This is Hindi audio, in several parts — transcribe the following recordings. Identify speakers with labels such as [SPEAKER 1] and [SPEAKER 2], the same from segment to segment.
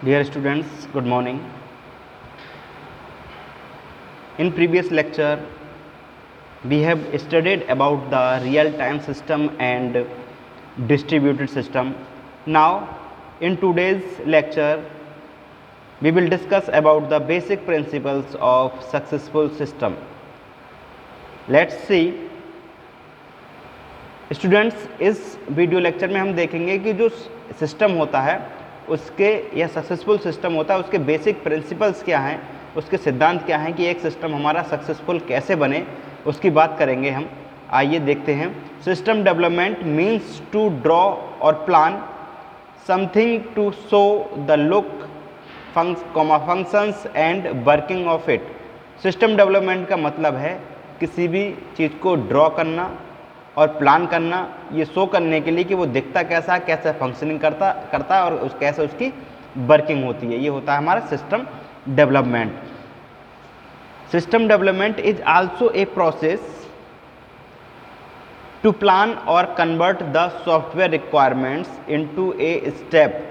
[SPEAKER 1] Dear students, good morning. In previous lecture, we have studied about the real-time system and distributed system. Now, in today's lecture, we will discuss about the basic principles of successful system. Let's see. Students, इस वीडियो लेक्चर में हम देखेंगे कि जो सिस्टम होता है उसके या सक्सेसफुल सिस्टम होता है उसके बेसिक प्रिंसिपल्स क्या हैं, उसके सिद्धांत क्या हैं कि एक सिस्टम हमारा सक्सेसफुल कैसे बने, उसकी बात करेंगे हम। आइए देखते हैं। System development means to draw और plan something to show the look functions and working of it. System development का मतलब है किसी भी चीज़ को ड्रॉ करना और प्लान करना, ये शो करने के लिए कि वो दिखता कैसा है, कैसे फंक्शनिंग करता है और कैसे उसकी वर्किंग होती है। ये होता है हमारा system development. System development is also a process to plan और convert the software requirements into a step.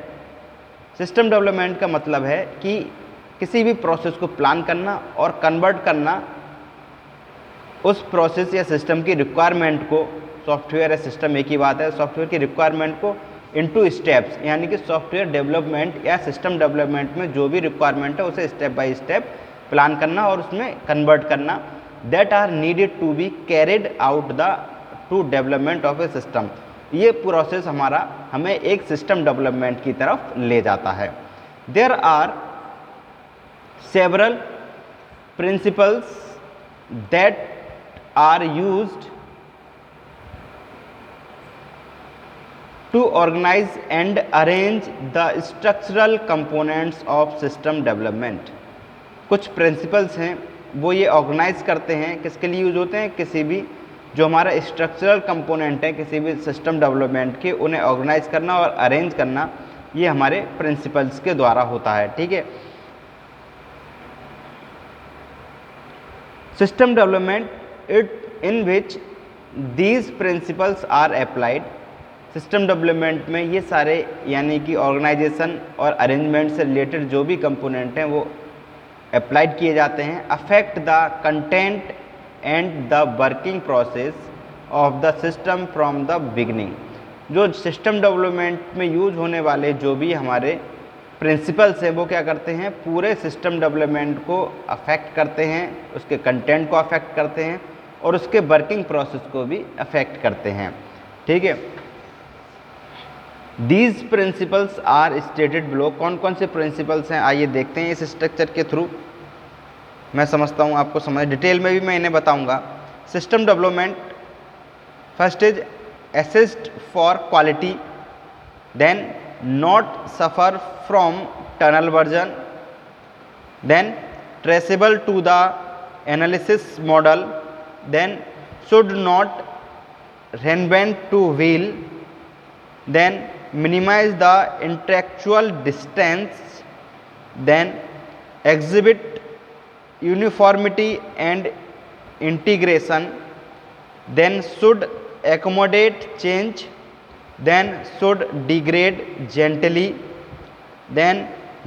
[SPEAKER 1] System development का मतलब है कि किसी भी प्रोसेस को प्लान करना और कन्वर्ट करना उस प्रोसेस या सिस्टम की रिक्वायरमेंट को, सॉफ्टवेयर या सिस्टम एक ही बात है, सॉफ्टवेयर की रिक्वायरमेंट को इनटू स्टेप्स, यानी कि सॉफ्टवेयर डेवलपमेंट या सिस्टम डेवलपमेंट में जो भी रिक्वायरमेंट है उसे स्टेप बाय स्टेप प्लान करना और उसमें कन्वर्ट करना, that are needed to be carried out the to development of a system. ये प्रोसेस हमारा हमें एक सिस्टम डेवलपमेंट की तरफ ले जाता है। There are several principles that are used to organize and arrange the structural components of system development। कुछ प्रिंसिपल्स हैं वो ये ऑर्गेनाइज करते हैं, किसके लिए यूज होते हैं, किसी भी जो हमारा स्ट्रक्चरल कंपोनेंट है किसी भी सिस्टम डेवलपमेंट के, उन्हें ऑर्गेनाइज करना और अरेंज करना, ये हमारे प्रिंसिपल्स के द्वारा होता है। ठीक है। System development in which these principles are applied। System development में ये सारे यानी कि ऑर्गेनाइजेशन और अरेंजमेंट से रिलेटेड जो भी कंपोनेंट हैं वो अप्लाइड किए जाते हैं। Affect the content and the working process of the system from the beginning. जो सिस्टम डेवलपमेंट में यूज होने वाले जो भी हमारे प्रिंसिपल्स हैं वो क्या करते हैं, पूरे सिस्टम डेवलपमेंट को अफेक्ट करते हैं, उसके कंटेंट को अफेक्ट करते हैं और उसके वर्किंग प्रोसेस को भी अफेक्ट करते हैं। ठीक है। These principles are stated below. कौन कौन से प्रिंसिपल्स हैं आइए देखते हैं इस स्ट्रक्चर के थ्रू। मैं समझता हूँ आपको समझ, डिटेल में भी मैं इन्हें बताऊंगा। System development, first is assist for quality, then not suffer from tunnel version, then traceable to the analysis model, then should not reinvent to wheel, then minimize the intellectual distance, then exhibit uniformity and integration, then should accommodate change, then should degrade gently, then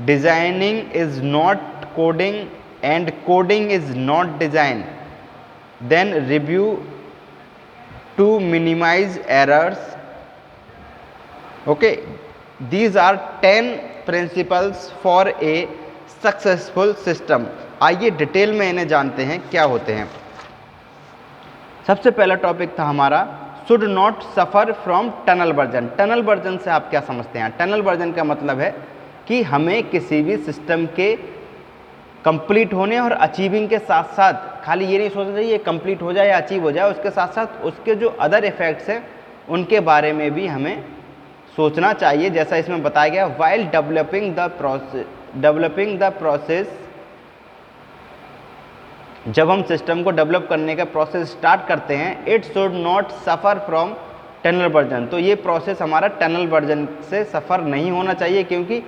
[SPEAKER 1] designing is not coding and coding is not design, then review to minimize errors। okay, these are 10 principles for a successful system। आइए डिटेल में इन्हें जानते हैं क्या होते हैं। सबसे पहला टॉपिक था हमारा should not suffer from tunnel version. Tunnel version से आप क्या समझते हैं? टनल वर्जन का मतलब है कि हमें किसी भी सिस्टम के कंप्लीट होने और अचीविंग के साथ साथ खाली ये नहीं सोचना चाहिए कंप्लीट हो जाए या अचीव हो जाए, उसके साथ साथ उसके जो अदर इफेक्ट्स हैं उनके बारे में भी हमें सोचना चाहिए। जैसा इसमें बताया गया, वाइल डेवलपिंग द प्रोसेस, जब हम सिस्टम को डेवलप करने का प्रोसेस स्टार्ट करते हैं, it should not suffer from tunnel version. तो ये प्रोसेस हमारा टनल वर्जन से सफ़र नहीं होना चाहिए, क्योंकि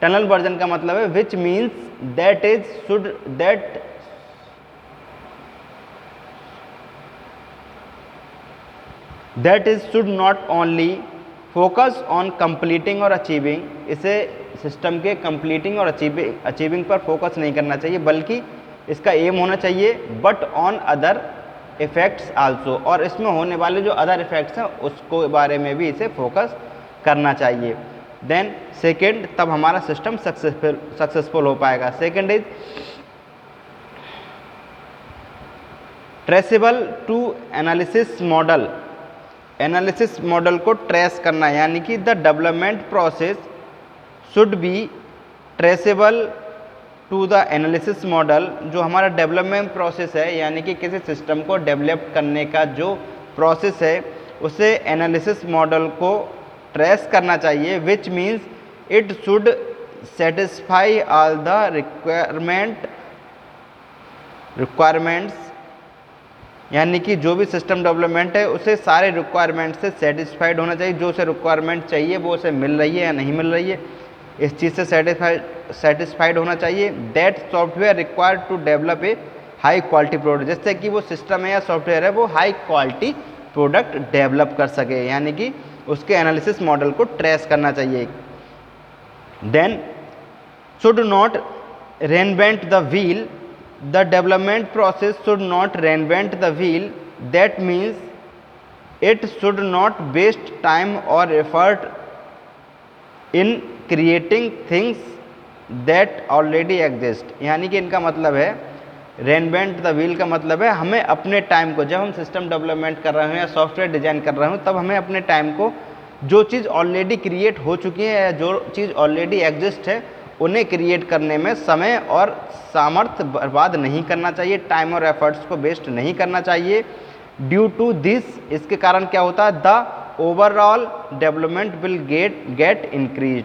[SPEAKER 1] टनल वर्जन का मतलब है which means that is should that is should not only focus on completing और अचीविंग, इसे सिस्टम के कंप्लीटिंग और अचीविंग पर फोकस नहीं करना चाहिए, बल्कि इसका एम होना चाहिए but on other effects also, और इसमें होने वाले जो अदर इफेक्ट्स हैं उसको बारे में भी इसे फोकस करना चाहिए। देन सेकेंड, तब हमारा सिस्टम सक्सेसफुल हो पाएगा। Second is traceable to analysis model, analysis model को ट्रेस करना, यानी कि the development process should be traceable to the analysis model, जो हमारा डेवलपमेंट प्रोसेस है यानी कि किसी सिस्टम को डेवलप करने का जो प्रोसेस है उसे एनालिसिस मॉडल को ट्रेस करना चाहिए, which means it should satisfy all the requirements, यानी कि जो भी सिस्टम डेवलपमेंट है उसे सारे रिक्वायरमेंट से सेटिस्फाइड होना चाहिए, जो उसे रिक्वायरमेंट चाहिए वो उसे मिल रही है या नहीं मिल रही है, इस चीज़ से सेटिस्फाइड होना चाहिए। That software required to develop a high quality product, जिससे कि वो सिस्टम है या सॉफ्टवेयर है वो हाई क्वालिटी प्रोडक्ट डेवलप कर सके, यानी कि उसके एनालिसिस मॉडल को ट्रेस करना चाहिए। Then should not reinvent the wheel, the development process should not reinvent the wheel, that means it should not waste time और effort in creating things that already exist, यानी कि इनका मतलब है रेनवेंट द व्हील का मतलब है हमें अपने टाइम को, जब हम सिस्टम डेवलपमेंट कर रहे हो या सॉफ्टवेयर डिजाइन कर रहे हो, तब हमें अपने टाइम को जो चीज़ ऑलरेडी क्रिएट हो चुकी है या जो चीज़ ऑलरेडी एग्जिस्ट है उन्हें क्रिएट करने में समय और सामर्थ्य बर्बाद नहीं करना चाहिए, टाइम और एफर्ट्स को वेस्ट नहीं करना चाहिए। ड्यू टू दिस, इसके कारण क्या होता है, the overall development will get increase,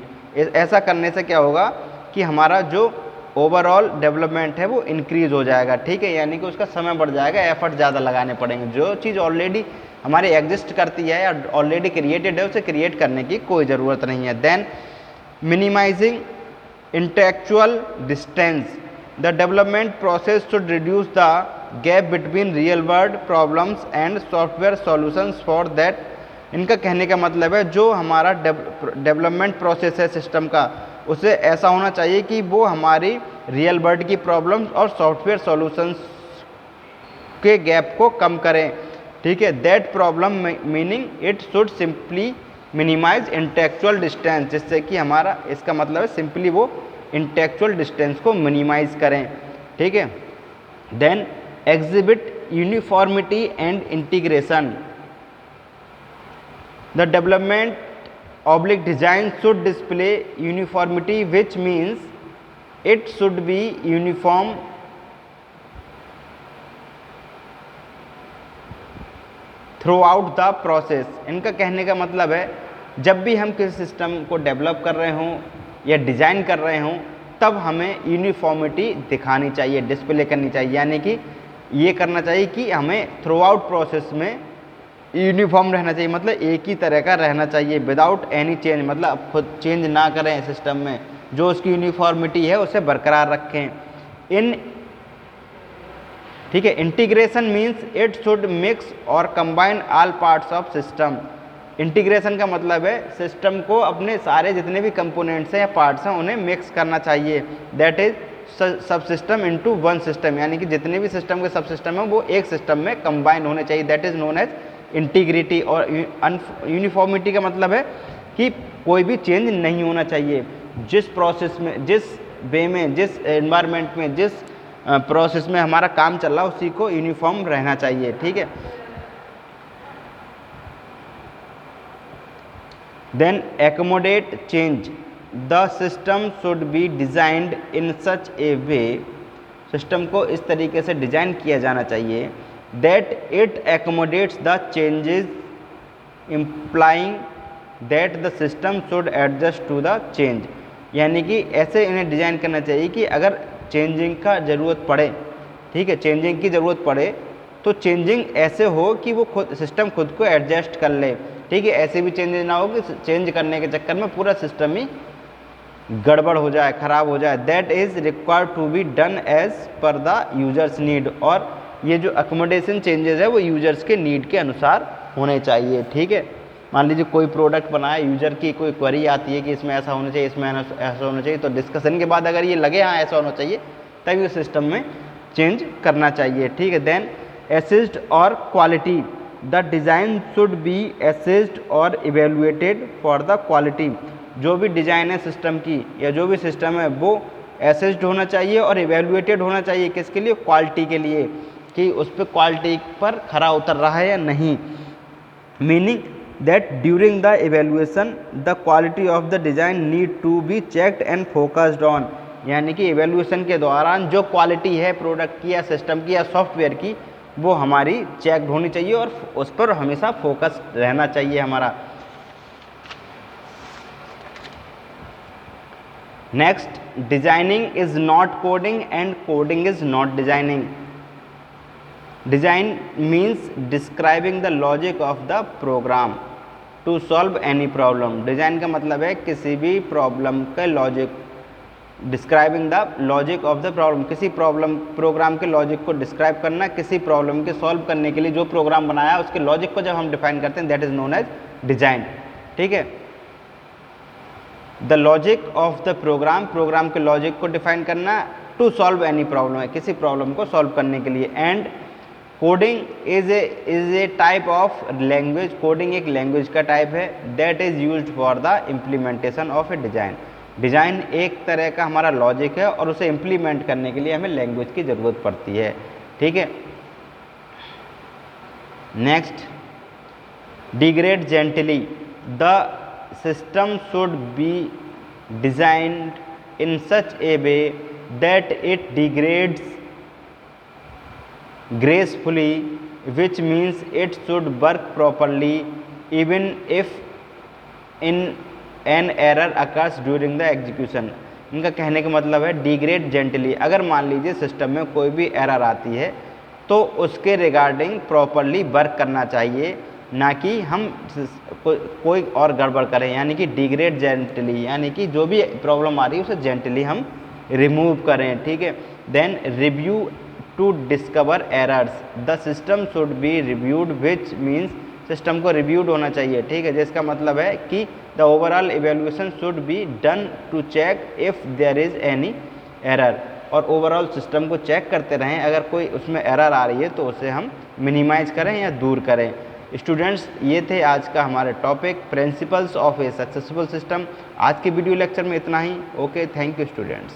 [SPEAKER 1] ऐसा करने से क्या होगा कि हमारा जो ओवरऑल डेवलपमेंट है वो इंक्रीज हो जाएगा, ठीक है, यानी कि उसका समय बढ़ जाएगा, एफर्ट ज़्यादा लगाने पड़ेंगे। जो चीज़ ऑलरेडी हमारी एग्जिस्ट करती है या ऑलरेडी क्रिएटेड है उसे क्रिएट करने की कोई ज़रूरत नहीं है। Then minimising intellectual distance, the development process should reduce the gap between real world problems and software solutions for that, इनका कहने का मतलब है जो हमारा डेवलपमेंट प्रोसेस है सिस्टम का उसे ऐसा होना चाहिए कि वो हमारी रियल वर्ल्ड की प्रॉब्लम्स और सॉफ्टवेयर सॉल्यूशंस के गैप को कम करें, ठीक है। That problem meaning it should simply minimise intellectual distance, जिससे कि हमारा इसका मतलब है सिंपली वो इंटेलेक्चुअल डिस्टेंस को मिनिमाइज करें, ठीक है। Then exhibit uniformity and integration, the development oblique design should display uniformity, which means it should be uniform throughout the process, इनका कहने का मतलब है जब भी हम किसी सिस्टम को डेवलप कर रहे हों या डिज़ाइन कर रहे हों तब हमें यूनिफॉर्मिटी दिखानी चाहिए, डिस्प्ले करनी चाहिए, यानी कि ये करना चाहिए कि हमें थ्रू आउट प्रोसेस में यूनिफॉर्म रहना चाहिए, मतलब एक ही तरह का रहना चाहिए, विदाउट एनी चेंज, मतलब खुद चेंज ना करें सिस्टम में, जो उसकी यूनिफॉर्मिटी है उसे बरकरार रखें। ठीक है। Integration means it should mix और combine all parts of system, integration का मतलब है सिस्टम को अपने सारे जितने भी कंपोनेंट्स हैं या पार्ट्स हैं उन्हें मिक्स करना चाहिए, दैट इज सब सिस्टम इनटू वन सिस्टम, यानी कि जितने भी सिस्टम के सब सिस्टम हैं वो एक सिस्टम में कंबाइन होने चाहिए, that is known as integrity. और यूनिफॉर्मिटी का मतलब है कि कोई भी चेंज नहीं होना चाहिए, जिस प्रोसेस में, जिस वे में, जिस एनवायरनमेंट में, जिस प्रोसेस में हमारा काम चल रहा है उसी को यूनिफॉर्म रहना चाहिए, ठीक है। Then accommodate change, the system should be designed in such a way, system को इस तरीके से डिजाइन किया जाना चाहिए that it accommodates the changes, implying that the system should adjust to the change, यानी कि ऐसे इन्हें डिज़ाइन करना चाहिए कि अगर चेंजिंग का ज़रूरत पड़े, ठीक है, चेंजिंग की ज़रूरत पड़े तो चेंजिंग ऐसे हो कि वो खुद सिस्टम खुद को एडजस्ट कर ले, ठीक है, ऐसे भी चेंजेस ना हो कि चेंज करने के चक्कर में पूरा सिस्टम ही गड़बड़ हो जाए, ख़राब हो जाए। That is required to be done as per the users need, और ये जो अकोमोडेशन चेंजेस है वो यूजर्स के नीड के अनुसार होने चाहिए, ठीक है। मान लीजिए कोई प्रोडक्ट बनाया, यूजर की कोई क्वेरी आती है कि इसमें ऐसा होना चाहिए, इसमें ऐसा होना चाहिए, तो डिस्कशन के बाद अगर ये लगे हाँ ऐसा होना चाहिए, तभी उस सिस्टम में चेंज करना चाहिए। ठीक है, देन असिस्ट और quality, the design should be assist और इवेलुएटेड फॉर द क्वालिटी। जो भी डिज़ाइन है सिस्टम की या जो भी सिस्टम है वो असिस्ट होना चाहिए और इवेलुएटेड होना चाहिए, किसके लिए? क्वालिटी के लिए, कि उस पर क्वालिटी पर खरा उतर रहा है या नहीं। Meaning that during the evaluation the quality of the design need to be checked and focused on, यानी कि इवेल्युएशन के दौरान जो क्वालिटी है प्रोडक्ट की या सिस्टम की या सॉफ्टवेयर की वो हमारी चेक होनी चाहिए और उस पर हमेशा फोकस रहना चाहिए हमारा। Next, designing is not coding and coding is not designing. Design means describing the logic of the program to solve any problem. Design का मतलब है किसी भी प्रॉब्लम का logic, describing the logic of the problem, किसी प्रॉब्लम प्रोग्राम के लॉजिक को डिस्क्राइब करना, किसी प्रॉब्लम के सॉल्व करने के लिए जो प्रोग्राम बनाया उसके लॉजिक को जब हम डिफाइन करते हैं that is known as design. ठीक है, the logic of the program, program के लॉजिक को डिफाइन करना, टू सॉल्व एनी प्रॉब्लम है, किसी प्रॉब्लम को सॉल्व करने के लिए। And coding is a type of language, coding एक लैंग्वेज का टाइप है that is used for the implementation of a design. Design एक तरह का हमारा लॉजिक है और उसे इम्प्लीमेंट करने के लिए हमें लैंग्वेज की ज़रूरत पड़ती है। ठीक है, next, degrade gently, the system should be designed in such a way that it degrades gracefully, which means it should work properly even if an error occurs during the execution। इनका कहने का मतलब है डिग्रेड जेंटली, अगर मान लीजिए सिस्टम में कोई भी एरर आती है तो उसके रिगार्डिंग प्रॉपरली वर्क करना चाहिए, ना कि हम कोई और गड़बड़ करें, यानी कि डिग्रेड जेंटली, यानी कि जो भी प्रॉब्लम आ रही है उसे जेंटली हम रिमूव करें। ठीक है, then review to discover errors, the system should be reviewed which means system को रिव्यूड होना चाहिए। ठीक है, जिसका मतलब है कि the overall evaluation should be done to check if there is any error, और ओवरऑल सिस्टम को चेक करते रहें, अगर कोई उसमें एरर आ रही है तो उसे हम मिनिमाइज करें या दूर करें। स्टूडेंट्स, ये थे आज का हमारे topic principles of a successful system. आज के वीडियो लेक्चर में इतना ही। Okay, thank you students.